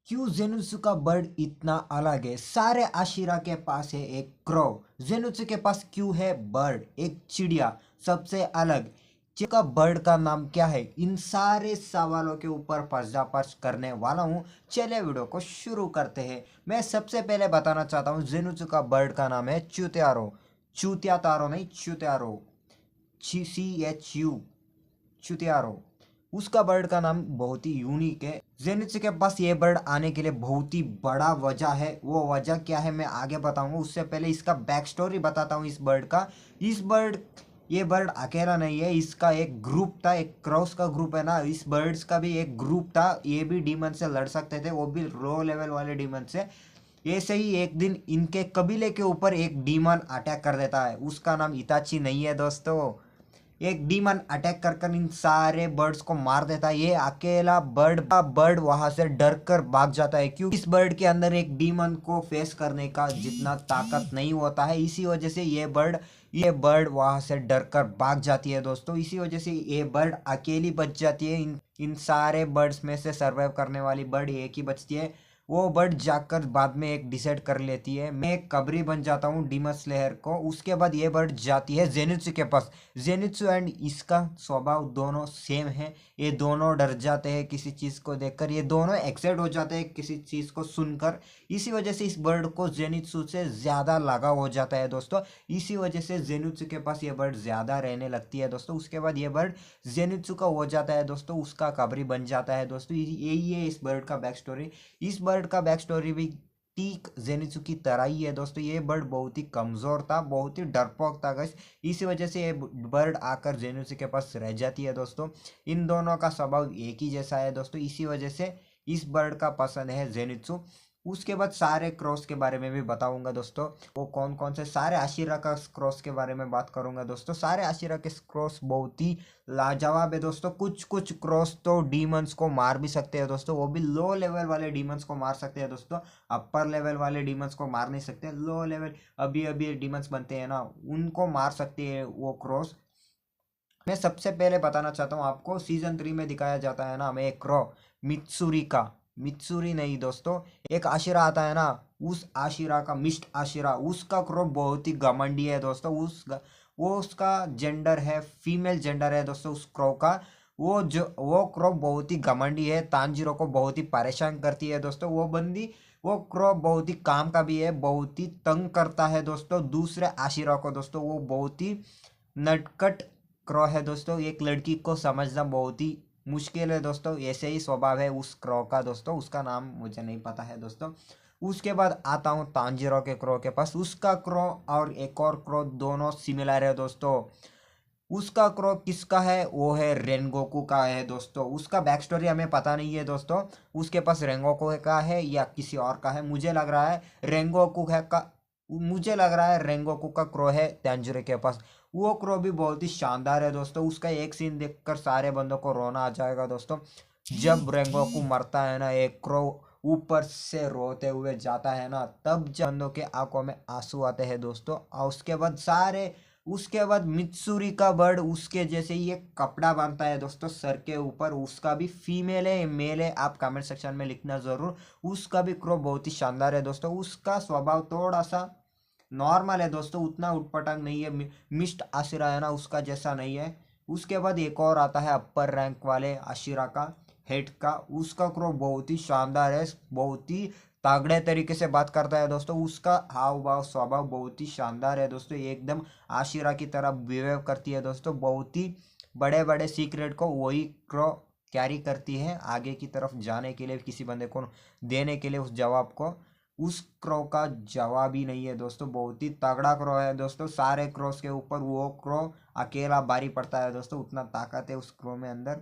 क्यों जेनुत्सु का बर्ड इतना अलग है? सारे आशिरा के पास है एक क्रो। जेनुत्सु के पास क्यों है बर्ड, एक चिड़िया सबसे अलग? का बर्ड का नाम क्या है? इन सारे सवालों के ऊपर पर्दाफाश करने वाला हूँ। चलिए वीडियो को शुरू करते हैं। मैं सबसे पहले बताना चाहता हूँ जेनुत्सु का बर्ड का नाम है चूतियारो। चूतिया तारो नहीं, चूतियारो। CHU, चुतियारो। उसका बर्ड का नाम बहुत ही यूनिक है। जेनित्सु के पास ये बर्ड आने के लिए बहुत ही बड़ा वजह है। वो वजह क्या है मैं आगे बताऊंगा। उससे पहले इसका बैक स्टोरी बताता हूँ इस बर्ड का। ये बर्ड अकेला नहीं है, इसका एक ग्रुप था, एक क्रॉस का ग्रुप है ना। इस बर्ड्स का भी एक ग्रुप था। ये भी डीमन से लड़ सकते थे, वो भी लो लेवल वाले डीमन से। ऐसे ही एक दिन इनके कबीले के ऊपर एक डीमन अटैक कर देता है। उसका नाम इताची नहीं है दोस्तों। एक डीमन अटैक कर कर इन सारे बर्ड्स को मार देता है। ये अकेला बर्ड वहां से डर कर भाग जाता है, क्योंकि इस बर्ड के अंदर एक डीमन को फेस करने का जितना ताकत नहीं होता है। इसी वजह से ये बर्ड वहां से डर कर भाग जाती है दोस्तों। इसी वजह से ये बर्ड अकेली बच जाती है। इन सारे बर्ड्स में से सर्वाइव करने वाली बर्ड एक ही बचती है। वो बर्ड जाकर बाद में एक डिसाइड कर लेती है, मैं एक कबरी बन जाता हूँ डीमन स्लेयर को। उसके बाद ये बर्ड जाती है जेनित्सु के पास। जेनित्सु एंड इसका स्वभाव दोनों सेम है। ये दोनों डर जाते हैं किसी चीज़ को देखकर, ये दोनों एक्साइट हो जाते हैं किसी चीज़ को सुनकर। इसी वजह से इस बर्ड को जेनित्सु से ज़्यादा लगाव हो जाता है दोस्तों। इसी वजह से जेनित्सु के पास ये बर्ड ज़्यादा रहने लगती है दोस्तों। उसके बाद ये बर्ड जेनित्सु का हो जाता है दोस्तों, उसका कबरी बन जाता है दोस्तों। यही है इस बर्ड का बैक स्टोरी। इस बर्ड का बैक स्टोरी भी ठीक जेनित्सु की तरह ही है दोस्तों। ये बर्ड बहुत ही कमज़ोर था, बहुत ही डरपोक था गाइस। इसी वजह से ये बर्ड आकर जेनुसी के पास रह जाती है दोस्तों। इन दोनों का स्वभाव एक ही जैसा है दोस्तों। इसी वजह से इस बर्ड का पसंद है जेनित्सु। उसके बाद सारे क्रॉस के बारे में भी बताऊंगा दोस्तों। वो कौन कौन से सारे आशिरा का क्रॉस के बारे में बात करूंगा दोस्तों। सारे आशिरा के क्रॉस बहुत ही लाजवाब है दोस्तों। कुछ कुछ क्रॉस तो डीमंस को मार भी सकते हैं दोस्तों, वो भी लो लेवल वाले डीमंस को मार सकते हैं दोस्तों। अपर लेवल वाले डीमंस को मार नहीं सकते। लो लेवल अभी अभी डीमंस बनते हैं ना, उनको मार सकते हैं वो क्रॉस। मैं सबसे पहले बताना चाहता हूँ आपको, सीजन 3 में दिखाया जाता है ना हमें एक क्रॉ मित्सुरी का। मित्सुरी नहीं दोस्तों, एक आशिरा आता है ना, उस आशिरा का मिस्ट आशिरा, उसका क्रॉ बहुत ही घमंडी है दोस्तों। वो उसका जेंडर है, फीमेल जेंडर है दोस्तों उस क्रॉ का। वो क्रॉ बहुत ही घमंडी है, तांजीरो को बहुत ही परेशान करती है दोस्तों वो बंदी। वो क्रॉ बहुत ही काम का भी है, बहुत ही तंग करता है दोस्तों दूसरे आशिरा को दोस्तों। वो बहुत ही नटखट क्रॉ है दोस्तों। एक लड़की को समझना बहुत ही मुश्किल है दोस्तों। ऐसे ही स्वभाव है उस क्रॉ का दोस्तों, उसका नाम मुझे नहीं पता है दोस्तों। उसके बाद आता हूँ तांजीरो के क्रॉ के पास। उसका क्रॉ और एक और क्रॉ दोनों सिमिलर है दोस्तों। उसका क्रॉ किसका है? वो है रेनगोकू का है दोस्तों। उसका बैक स्टोरी हमें पता नहीं है दोस्तों। उसके पास रेंगोकू का है या किसी और का है, मुझे लग रहा है रेंगोकू का क्रो है तंजीरो के पास। वो क्रो भी बहुत ही शानदार है दोस्तों। उसका एक सीन देखकर सारे बंदों को रोना आ जाएगा दोस्तों। जब रेंगोकू मरता है ना, एक क्रो ऊपर से रोते हुए जाता है ना, तब जब बंदों के आंखों में आंसू आते हैं दोस्तों। और उसके बाद मित्सुरी का बर्ड उसके जैसे ही एक कपड़ा बांधता है दोस्तों सर के ऊपर। उसका भी फीमेल है मेल है, आप कमेंट सेक्शन में लिखना ज़रूर। उसका भी क्रो बहुत ही शानदार है दोस्तों। उसका स्वभाव थोड़ा सा नॉर्मल है दोस्तों, उतना उटपटांग नहीं है। मिस्ट आशिरा है ना, उसका जैसा नहीं है। उसके बाद एक और आता है अपर रैंक वाले आशिरा का, हेड का। उसका क्रो बहुत ही शानदार है, बहुत ही तागड़े तरीके से बात करता है दोस्तों। उसका हाव भाव स्वभाव बहुत ही शानदार है दोस्तों, एकदम आशिरा की तरह बिहेव करती है दोस्तों। बहुत ही बड़े बड़े सीक्रेट को वही क्रो कैरी करती है आगे की तरफ जाने के लिए, किसी बंदे को देने के लिए उस जवाब को। उस क्रो का जवाब ही नहीं है दोस्तों, बहुत ही तगड़ा क्रो है दोस्तों। सारे क्रोस के ऊपर वो क्रो अकेला भारी पड़ता है दोस्तों, उतना ताकत है उस क्रो में अंदर।